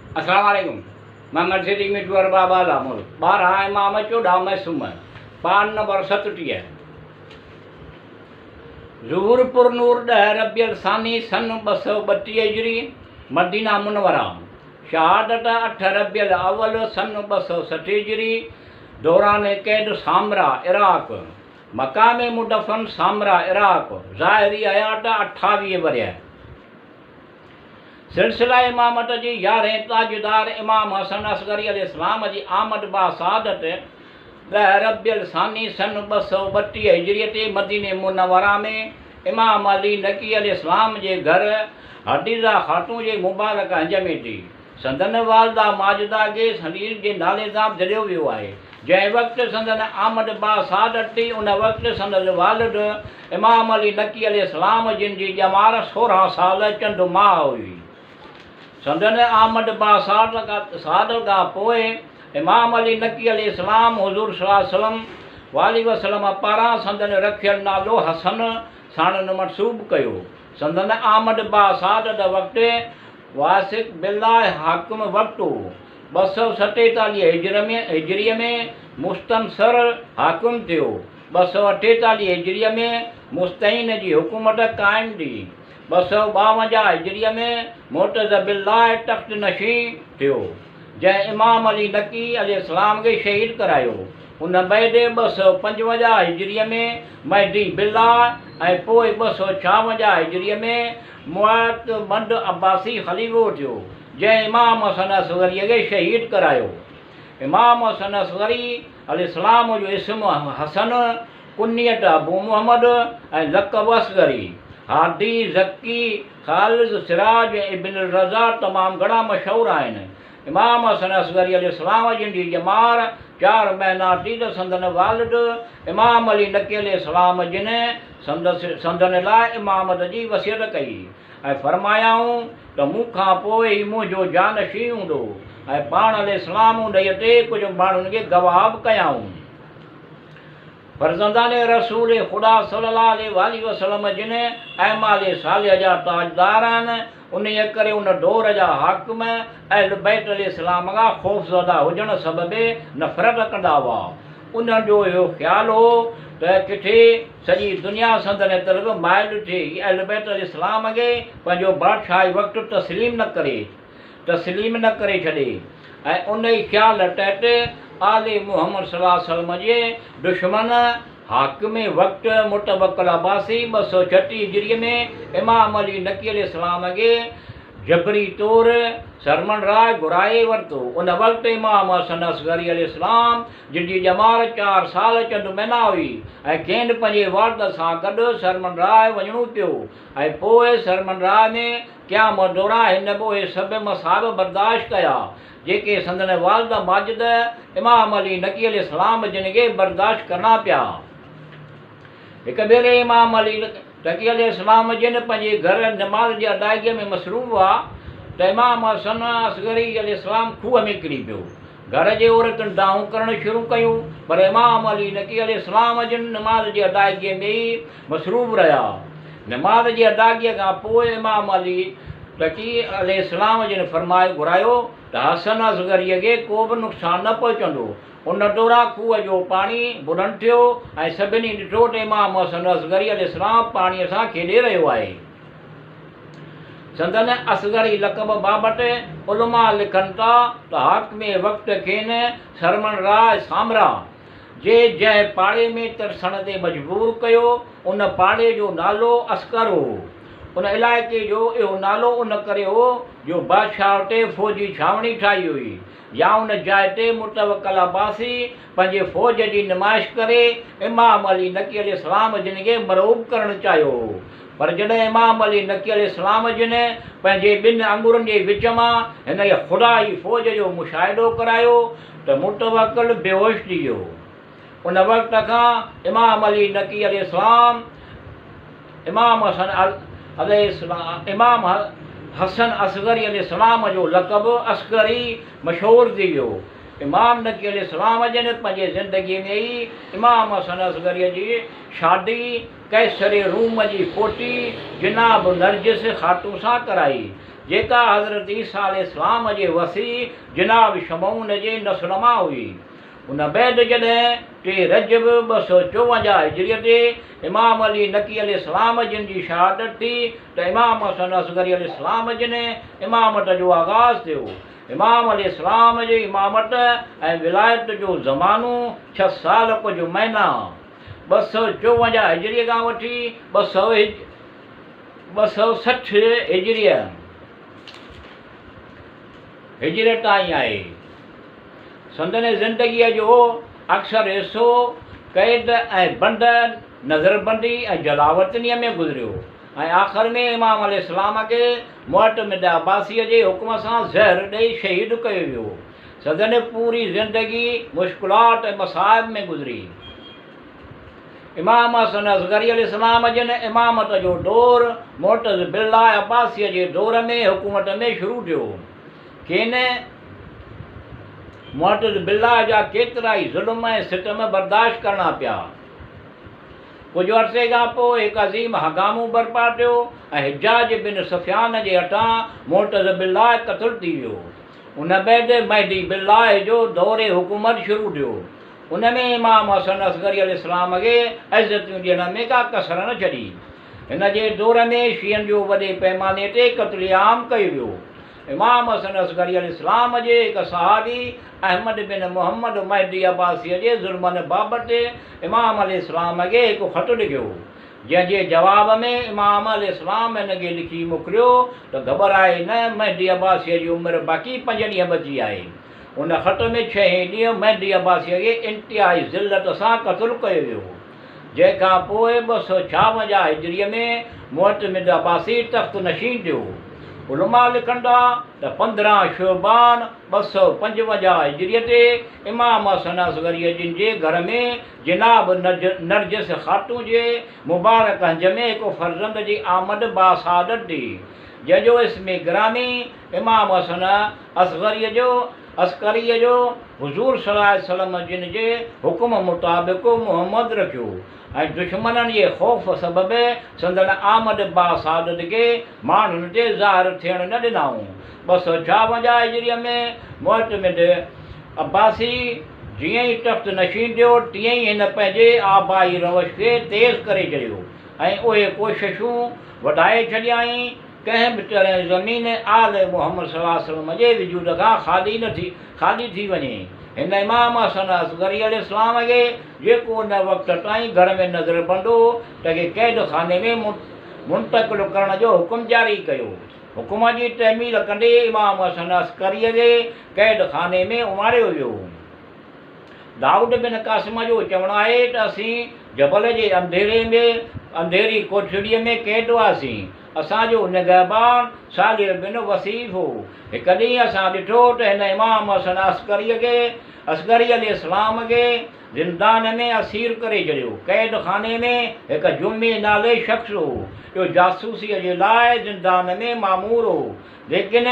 अस्सलाम वालेकुम। मैं मर्सिडी मिटवर बाबा लामुल 12 इमाम 14 मैसूम पान नंबर 37 ज़ुहूरपुर नूर 10 रबियल सानी सन 232 हिजरी मदीना मुनवरा शहादत 8 रबियल अव्वल सन 260 हिजरी दौरान कैद सामरा इराक मकाम मुदफन सामरा इराक ज़ाहिरी हयात 28 वरिया सिलसिला इमामत जी 11 ताजदार इमाम हसन असगरी अलैहिस्सलाम जी आमद बासादत 10 रबियल सानी सन 232 हिजरी ते मदीने मुनवरा में इमाम अली नकी अलैहिस्सलाम जे घर हदीजा खातून जे मुबारक हंज में थी संदन वालदा माजिदा गे हदीज जे नाले सां जड़ियो वियो आहे। जंहिं वक़्तु संदन आमद बासादत थी उन वक़्तु संदन वालिद इमाम अली नकी अलैहिस्सलाम जिन जी ॼमार 16 साल चंद माह हुई। संदन आमद बासादत खां पोइ इमाम अली नकी अलैहिस्सलाम हुज़ूर सल्लल्लाहु अलैहि वसल्लम पारां संदन रखियल नालो हसन साणन मनसूब कयो। संदन आमद बासादत वक़्तु वासिक बिल्लाह हाकिम वक़्तु 247 हिजरीअ में मुस्तनसर हाकिम थियो। 248 हिजरीअ में मुस्तईन जी हुकूमत क़ाइमु थी। 252 हिजरीअ में मोतज़ बिल्लाह तख़्त नशी थियो जंहिं इमाम अली नकी अलैहिस्सलाम खे शहीद करायो। उन बैदि 255 हिजरीअ में महदी बिल्लाह ऐं पोइ 256 हिजरीअ में मुअतमद अब्बासी ख़लीफ़ो थियो जंहिं इमाम हसन असगरीअ खे शहीद करायो। इमाम हसन असगरी अलैहिस्सलाम जो इस्म हसन कुनियत अबू मुहम्मद ऐं लक़ब असगरी हादी ज़की ख़ालिद सिराज इब्न रज़ा तमामु घणा मशहूरु आहिनि। इमाम हसन असगरी अलैहिस्सलाम जिन जी ॼमार 4 महीना थी त संदन वालिद इमाम अली नकी अलैहिस्सलाम जिन संदन लाइ इमामत जी वसियत कई ऐं फरमायाऊं त मूंखां पोइ ई मुंहिंजो जानशीं हूंदो ऐं पाण अलैहिस्सलाम उनहीअ ते कुझु माण्हुनि खे गवाह बि कयाऊं। फर्ज़ंदाने रसूल ख़ुदा सल्लल्लाहु अलैहि वसल्लम जिन अहमाले सालिह जा ताजदार आहिनि उन्हीअ करे उन दौर जा हाकिम अहल बैत अलैहिस्सलाम खां ख़ौफ़ज़दा हुजण सबबि नफ़रत कंदा हुआ। उन्हनि जो इहो ख़्यालु हो त किथे सॼी दुनिया संदन तरफ़ माइल थिए अहल बैत अलैहिस्सलाम खे पंहिंजो बादशाही वक़्तु तस्लीम न करे छॾे ऐं उन ई ख़्याल तहत आले मुहम्मद सल्लल्लाहु अलैहि वसल्लम जे दुश्मन हाकिम वक़्तु मुतवक्किल अब्बासी 236 हिजरीअ में इमाम अली नकी अलैहिस्सलाम खे जबरी तौर सरमन राय घुराए वरितो। उन वक़्तु इमाम हसन असगरी अलैहिस्सलाम जिन जी ॼमार 4 साल चंद महीना हुई ऐं खेनि पंहिंजे वालिद सां गॾु सरमन राय वञिणो पियो ऐं पोइ सरमन राय में क़यामत दौरान हिन पोइ सभु मसाइब बर्दाश्त कया जेके संदन वालिद माजिद इमाम अली नकी अलैहिस्सलाम जिन खे बर्दाश्त करना पिया। हिकु भेरे इमाम अली नकी अलैहिस्सलाम जिन पंहिंजे घर नमाज़ जी अदायगीअ में मसरूफ़ हुआ त इमाम हसन असगरी अलैहिस्सलाम खूह में किरी पियो। घर जे औरतुनि दाहूं करणु शुरू कयूं पर इमाम अली नकी अलैहिस्सलाम जिन नमाज़ जी अदायगीअ में ई मसरूफ़ रहिया। नमाज़ जी अदायगीअ खां पोइ इमाम अली नकी अलैहिस्सलाम जिन फरमाए घुरायो त हसन असगरीअ खे को बि नुक़सानु न पहुचंदो। उन दौरान खूह जो पाणी बुलंद थियो ऐं सभिनी ॾिठो त इमाम हसन असगरी अलैहिस्सलाम पाणीअ सां खेॾे रहियो आहे। संदन असगरी लक़ब बाबति उलमा लिखनि था त हाकिम वक़्तु खेनि सरमन राय सामरा जे जंहिं पाड़े में तरसण ते मजबूर कयो उन पाड़े जो नालो अस्कर हो। उन इलाइक़े जो इहो नालो उन करे हो जो बादशाह उते फ़ौजी छावनी ठाही हुई या उन जाइ ते मुतवक्किल अब्बासी पंहिंजे फ़ौज जी नुमाइश करे इमाम अली नकी अलैहिस्सलाम जिन खे मरऊब करणु चाहियो। पर जॾहिं इमाम अली नकी अलैहिस्सलाम जिन पंहिंजे 2 आङुरनि जे विच मां हिन ख़ुदाई फ़ौज जो मुशाहिदो करायो त मुतवक्किल बेहोश थी वियो। उन वक़्त खां इमाम अली नकी अलैहिस्सलाम इमाम हसन असगरी अलैहिस्सलाम जो लक़ब असगरी मशहूरु थी वियो। इमाम नकी अलैहिस्सलाम जिन पंहिंजे ज़िंदगीअ में ई इमाम हसन असगरीअ जी शादी कैसर रूम जी पोटी जनाब नरजिस खातून सां कराई जेका हज़रत ईसा अलैहिस्सलाम जे वसी जनाब शमऊन जे नस्ल मां हुई। उन बैदि जॾहिं 3 रजब 254 हिजरीअ ते इमाम अली नकी अलैहिस्सलाम जिन जी शहादत थी त इमाम हसन असगरी अलैहिस्सलाम जिन इमामत जो आगाज़ थियो। इमाम अलैहिस्सलाम जे इमामत ऐं विलायत जो ज़मानो 6 साल कुझु महीना 254 हिजरीअ खां वठी 260 हिजरीअ ताईं आहे। संदन ज़िंदगीअ जो अक्सर हिसो क़ैद ऐं बंद, नज़रबंदी ऐं जलावतनीअ में गुज़रियो ऐं आख़िर में इमाम अलैहिस्सलाम खे मुअतमिद अब्बासीअ जे हुकुम सां ज़हर ॾेई शहीद कयो वियो। संदन पूरी ज़िंदगी मुश्किलात ऐं मसाइब में गुज़री। इमाम हसन असगरी अलैहिस्सलाम जिन इमामत जो दौर मुअतज़ बिल्लाह अब्बासीअ जे दौर में हुकूमत में शुरू थियो। खेन मुअतज़ बिल्लाह जा केतिरा ई ज़ुल्म ऐं सितम बर्दाश्त करणा पिया। कुझु अरसे खां पोइ हिकु अज़ीम हगामो बर्पा थियो ऐं हिजाज बिन सुफ़ियान जे हथां मुअतज़ बिल्लाह क़त्ल थी वियो। उन बैदि महदी बिल्लाह जो दौरे हुकूमत शुरू थियो। उन में इमाम हसन असगरी अलैहिस्सलाम खे इज़्ज़तियूं ॾियण में का कसर न छॾी। हिन जे दौर में शियनि जो वॾे पैमाने ते क़त्ल आम कयो वियो। इमाम हसन असगरी अलैहिस्सलाम जे हिकु सहाबी अहमद बिन मुहम्मद महदी अब्बासीअ जे ज़ुल्मनि बाबति इमाम अलैहिस्सलाम खे हिकु ख़तु लिखियो, जंहिंजे जवाब में इमाम अलैहिस्सलाम हिन खे लिखी मोकिलियो त घबराए न, महदी अब्बासीअ जी उमिरि बाक़ी 5 ॾींहं बची आहे। उन ख़त में 6हें ॾींहुं महदी अब्बासीअ खे इंतिहाई ज़िल्लत सां क़त्ल कयो वियो। जंहिंखां पोइ 256 हिजरीअ में मुअतमिद अब्बासी तख़्त नशीन थियो। उलमा लिखनि था त 15 शोबान 255 हिजरीअ ते इमाम हसन असगरीअ जिन जे घर में जनाब नरजिस ख़ातून जे मुबारक हंज में हिकु फ़र्ज़ंद जी आमद बासादत थी, जंहिंजो इस्म गिरामी इमाम हसन अस्करीअ जो हुज़ूर सल्लल्लाहु अलैहि वसल्लम जिन जे हुकुम मुताबिक़ मुहम्मद रखियो ऐं दुश्मननि जे ख़ौफ़ सबबि संदन आमद बासादत खे माण्हुनि ते ज़ाहिर थियण न ॾिनाऊं। 256 हिजरीअ में मुअतमिद अब्बासी जीअं ई तख़्त नशीन थियो, तीअं ई हिन पंहिंजे आबाई रवश खे तेज़ करे छॾियो ऐं उहे कोशिशूं वधाए छॾियईं कंहिं बि तरह ज़मीन आल मुहम्मद सल्लल्लाहु अलैहि वसल्लम जे वजूद खां ख़ाली थी वञे। हिन इमाम हसन असगरी अलैहिस्सलाम खे जेको उन वक़्त ताईं घर में नज़र बंदो त क़ैद खाने में मुंतक़िल करण जो हुकुम जारी कयो। हुकुम जी तहमील कंदे इमाम हसन अस्करीअ खे क़ैद खाने में उमारियो वियो। दाऊद बिन क़ासिम जो चवणु आहे त असीं जबल जे अंधेरी कोठड़ीअ में क़ैद हुआसीं। असांजो निगहबान सालिह बिन वसीफ़ हो। हिकु ॾींहुं असां ॾिठो त हिन इमाम हसन असगरी अलैहिस्सलाम खे ज़िंदान में असीर करे छॾियो। क़ैद खाने में हिकु जुम्मी नाले शख़्स हो, जो जासूसीअ जे लाइ ज़िंदान में मामूर हो, लेकिन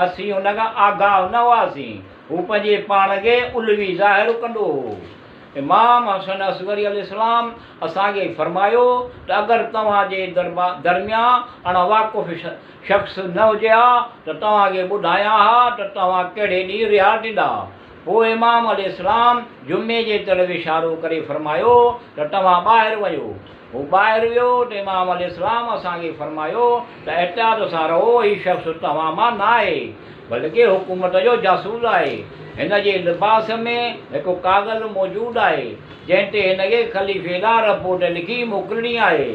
असीं हुन खां आगाह न हुआसीं। हू पंहिंजे पाण खे उलवी ज़ाहिर कंदो हो। इमाम हसन असगरी अलैहिस्सलाम असांखे फरमायो त अगरि तव्हांजे दरमियान अणवाक़ुफ़ शख़्स न हुजे हा त तव्हांखे ॿुधायां हा त तव्हां कहिड़े ॾींहुं रिहा थींदा। पोइ इमाम अलैहिस्सलाम जुमे जे तरफ़ इशारो करे फरमायो त तव्हां ॿाहिरि वञो। हू ॿाहिरि वियो त इमाम अलैहिस्सलाम असांखे फरमायो त एहतियात सां रहो, हीउ शख़्स तव्हां मां न आहे, बल्कि हुकूमत जो जासूस आहे। हिन जे लिबास में हिकु कागज़ मौजूदु आहे जंहिं ते हिन खे ख़लीफ़े ॾांहुं रिपोर्ट लिखी मोकिलणी आहे।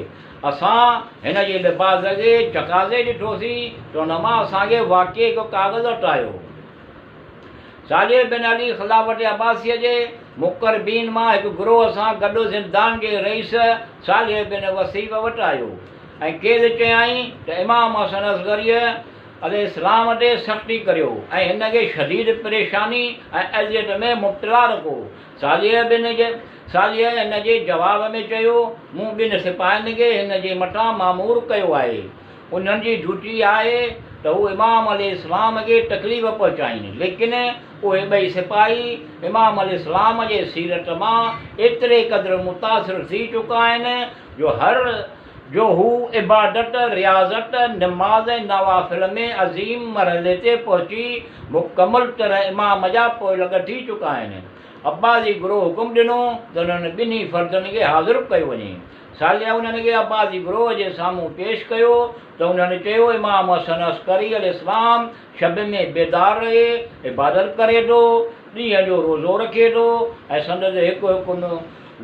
असां हिन जे लिबास खे चकासे ॾिठोसीं त हुन मां असांखे वाक़ई हिकु कागज़ हटायो। सालिह बिन अली ख़िलाफ़त अब्बासीअ जे मुक़रबीन मां हिकु गिरोह सां गॾु ज़िंदान जे रईस सालिह बिन वसीफ़ वटि आयो ऐं केर चयाईं त इमाम हसन असगरीअ अलैहिस्सलाम ते सख़्ती करियो ऐं हिन खे शदीद परेशानी ऐं अज़ियत में मुब्तला रखो। सालिह हिन जे जवाब में चयो, मूं 2 सिपाहियुनि खे हिन जे मथां मामूर कयो आहे। उन्हनि जी ड्यूटी आहे त हू इमाम अलैहिस्सलाम खे तकलीफ़ पहुचाइनि, लेकिन उहे 2 सिपाही इमाम अलैहिस्सलाम जे सीरत मां एतिरे क़दुरु मुतासिर थी चुका आहिनि जो हर जो हू इबादत रियाज़त नमाज नवाफिल में अज़ीम मरहले ते पहुची मुकमल तरह इमाम जा पोइ लॻ थी चुका आहिनि। अब्बासी गुरु हुकुम ॾिनो त उन्हनि ॿिन्ही फ़र्ज़नि खे हाज़िर कयो वञे। सालिया उन्हनि खे अब्बासी गुरू जे साम्हूं पेश कयो त उन्हनि चयो इमाम हसन अस्करी अलैहिस्सलाम शब में बेदार रहे, इबादत करे थो, ॾींहं जो रोज़ो रखे थो ऐं संदसि हिकु हिकु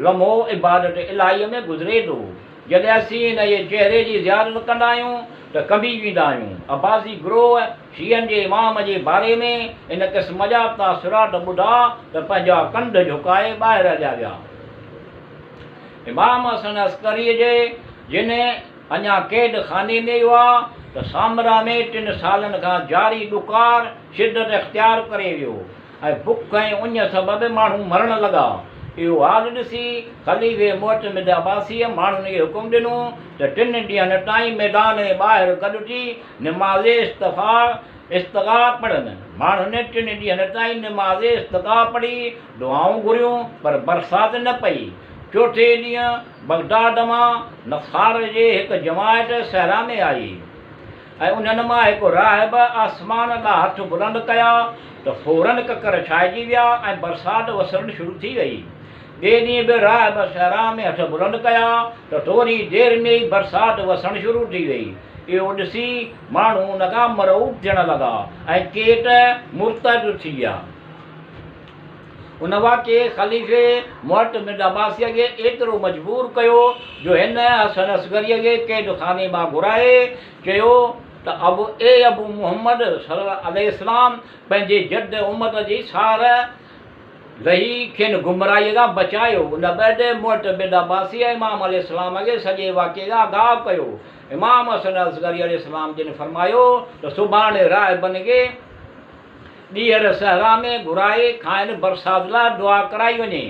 लम्हो इबादत इलाहीअ में गुज़रे थो। जॾहिं असीं हिन जे चहिरे जी ज़ियारत कंदा आहियूं त कंबी वेंदा आहियूं। अब्बासी गिरोह शीयनि जे इमाम जे बारे में इन क़िस्म जा तासुरात ॿुधा त पंहिंजा कंध झुकाए ॿाहिरि हलिया विया। इमाम हसन अस्करीअ जे जिन अञा क़ैद खाने में हुआ त सामरा में 3 सालनि खां जारी ॾुकार शिदत इख़्तियार करे वियो ऐं बुख ऐं उञ सबबि माण्हू मरण लॻा। इहो हाल ॾिसी ख़लीफ़े मुअतमिद अब्बासीअ माण्हुनि खे हुकुम ॾिनो त 3 ॾींहंनि ताईं मैदान जे ॿाहिरि गॾु थी निमाज़ इस्तिग़ा पढ़नि। माण्हुनि 3 ॾींहंनि ताईं निमाज़ इस्तिग़ा पढ़ी दुआऊं घुरियूं पर बरसाति न पई। चौथे ॾींहुं बगदाद मां नफ़ार जे हिकु जमायत सहरा में आई ऐं उन्हनि मां हिकु राहिब आसमान ॾांहुं हथ बुलंद कया त फ़ौरन ककर छाइजी विया ऐं बरसाति वसणु शुरू थी वई। ॿिए ॾींहुं बि राहिब सहरा में हथ बुलंद कया त थोरी देरि में ई बरसाति वसणु शुरू थी वई। इहो ॾिसी माण्हू उन खां मरऊब थियण लॻा ऐं के त मुर्तद थी विया। उन वाक़े ख़लीफ़े मुअतमिद अब्बासीअ खे एतिरो मजबूर कयो जो हिन हसन असगरीअ खे क़ैद खाने मां घुराए चयो त अबू मुहम्मद सल्लल्लाहु अलैहि वसल्लम पंहिंजे जद उम्मत जी सार रही खेनि गुमराहीअ खां बचायो। उन बैदि मुअतमिद अब्बासीअ इमाम अलैहिस्सलाम खे सॼे वाक़े खां आगाह कयो। इमाम हसन असगरी अलैहिस्सलाम जिन फरमायो त सुभाणे राहिबनि खे ॿीहर सहरा में घुराए खाइनि बरसाति लाइ दुआ कराई वञे।